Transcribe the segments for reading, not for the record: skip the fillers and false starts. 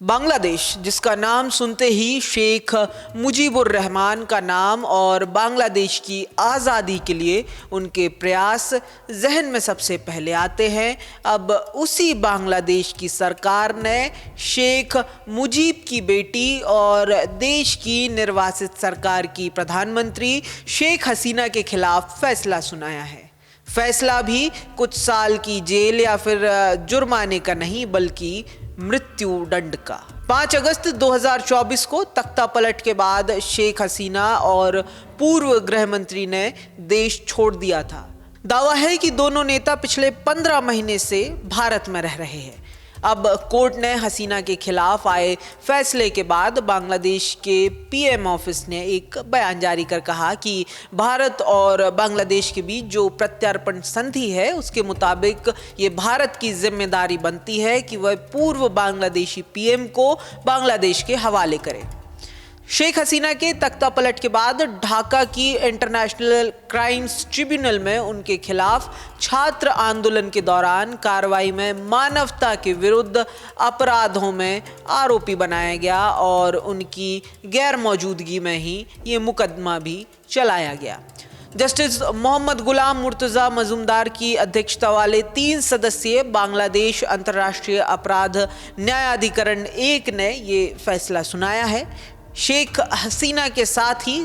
बांग्लादेश, जिसका नाम सुनते ही शेख मुजीबुर रहमान का नाम और बांग्लादेश की आज़ादी के लिए उनके प्रयास जहन में सबसे पहले आते हैं। अब उसी बांग्लादेश की सरकार ने शेख मुजीब की बेटी और देश की निर्वासित सरकार की प्रधानमंत्री शेख हसीना के खिलाफ फैसला सुनाया है। फैसला भी कुछ साल की जेल या फिर जुर्माने का नहीं, बल्कि मृत्यु दंड का। 5 अगस्त 2024 को तख्ता पलट के बाद शेख हसीना और पूर्व गृह मंत्री ने देश छोड़ दिया था। दावा है कि दोनों नेता पिछले 15 महीने से भारत में रह रहे हैं। अब कोर्ट ने हसीना के खिलाफ आए फैसले के बाद बांग्लादेश के पीएम ऑफिस ने एक बयान जारी कर कहा कि भारत और बांग्लादेश के बीच जो प्रत्यार्पण संधि है उसके मुताबिक ये भारत की जिम्मेदारी बनती है कि वह पूर्व बांग्लादेशी पीएम को बांग्लादेश के हवाले करे। शेख हसीना के तख्ता पलट के बाद ढाका की इंटरनेशनल क्राइम्स ट्रिब्यूनल में उनके खिलाफ छात्र आंदोलन के दौरान कार्रवाई में मानवता के विरुद्ध अपराधों में आरोपी बनाया गया और उनकी गैर मौजूदगी में ही ये मुकदमा भी चलाया गया। जस्टिस मोहम्मद गुलाम मुर्तज़ा मजूमदार की अध्यक्षता वाले 3 सदस्यीय बांग्लादेश अंतर्राष्ट्रीय अपराध न्यायाधिकरण 1 ने ये फैसला सुनाया है। शेख हसीना के साथ ही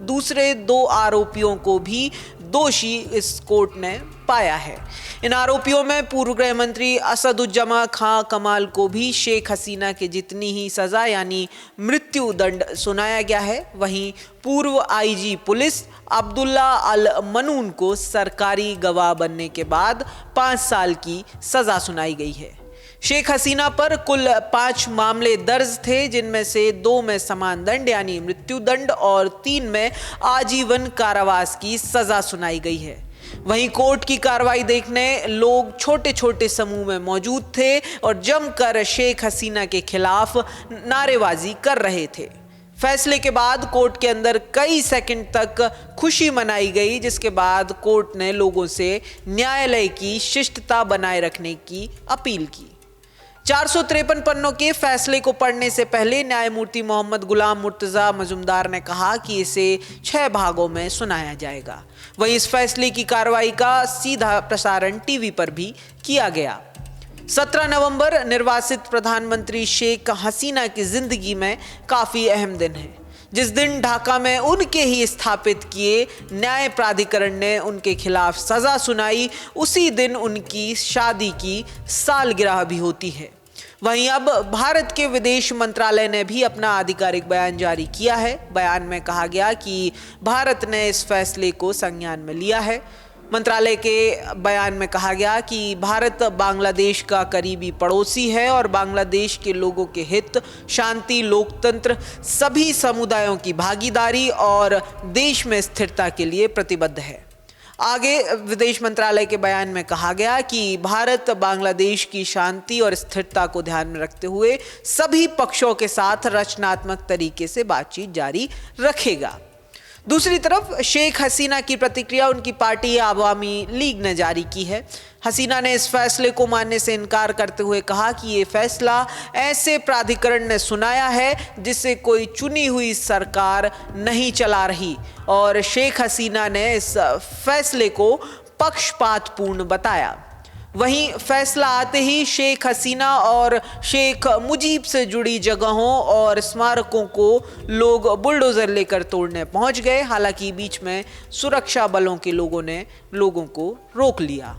दूसरे 2 आरोपियों को भी दोषी इस कोर्ट ने पाया है। इन आरोपियों में पूर्व गृह मंत्री असदुज्जमा खां कमाल को भी शेख हसीना के जितनी ही सजा यानी मृत्यु दंड सुनाया गया है। वहीं पूर्व आईजी पुलिस अब्दुल्ला अल मनून को सरकारी गवाह बनने के बाद 5 साल की सजा सुनाई गई है। शेख हसीना पर कुल 5 मामले दर्ज थे, जिनमें से 2 में समान दंड यानी मृत्यु दंड और 3 में आजीवन कारावास की सजा सुनाई गई है। वहीं कोर्ट की कार्रवाई देखने लोग छोटे छोटे समूह में मौजूद थे और जमकर शेख हसीना के खिलाफ नारेबाजी कर रहे थे। फैसले के बाद कोर्ट के अंदर कई सेकंड तक खुशी मनाई गई, जिसके बाद कोर्ट ने लोगों से न्यायालय की शिष्टता बनाए रखने की अपील की। 453 पन्नों के फैसले को पढ़ने से पहले न्यायमूर्ति मोहम्मद गुलाम मुर्तज़ा मजूमदार ने कहा कि इसे 6 भागों में सुनाया जाएगा। वहीं इस फैसले की कार्रवाई का सीधा प्रसारण टीवी पर भी किया गया। 17 नवंबर निर्वासित प्रधानमंत्री शेख हसीना की जिंदगी में काफी अहम दिन है। जिस दिन ढाका में उनके ही स्थापित किए न्याय प्राधिकरण ने उनके खिलाफ सजा सुनाई, उसी दिन उनकी शादी की सालगिरह भी होती है। वहीं अब भारत के विदेश मंत्रालय ने भी अपना आधिकारिक बयान जारी किया है। बयान में कहा गया कि भारत ने इस फैसले को संज्ञान में लिया है। मंत्रालय के बयान में कहा गया कि भारत बांग्लादेश का करीबी पड़ोसी है और बांग्लादेश के लोगों के हित, शांति, लोकतंत्र, सभी समुदायों की भागीदारी और देश में स्थिरता के लिए प्रतिबद्ध है। आगे विदेश मंत्रालय के बयान में कहा गया कि भारत बांग्लादेश की शांति और स्थिरता को ध्यान में रखते हुए सभी पक्षों के साथ रचनात्मक तरीके से बातचीत जारी रखेगा। दूसरी तरफ शेख हसीना की प्रतिक्रिया उनकी पार्टी आवामी लीग ने जारी की है। हसीना ने इस फैसले को मानने से इनकार करते हुए कहा कि ये फैसला ऐसे प्राधिकरण ने सुनाया है जिसे कोई चुनी हुई सरकार नहीं चला रही और शेख हसीना ने इस फैसले को पक्षपातपूर्ण बताया। वहीं फैसला आते ही शेख हसीना और शेख मुजीब से जुड़ी जगहों और स्मारकों को लोग बुलडोजर लेकर तोड़ने पहुंच गए। हालांकि बीच में सुरक्षा बलों के लोगों ने लोगों को रोक लिया।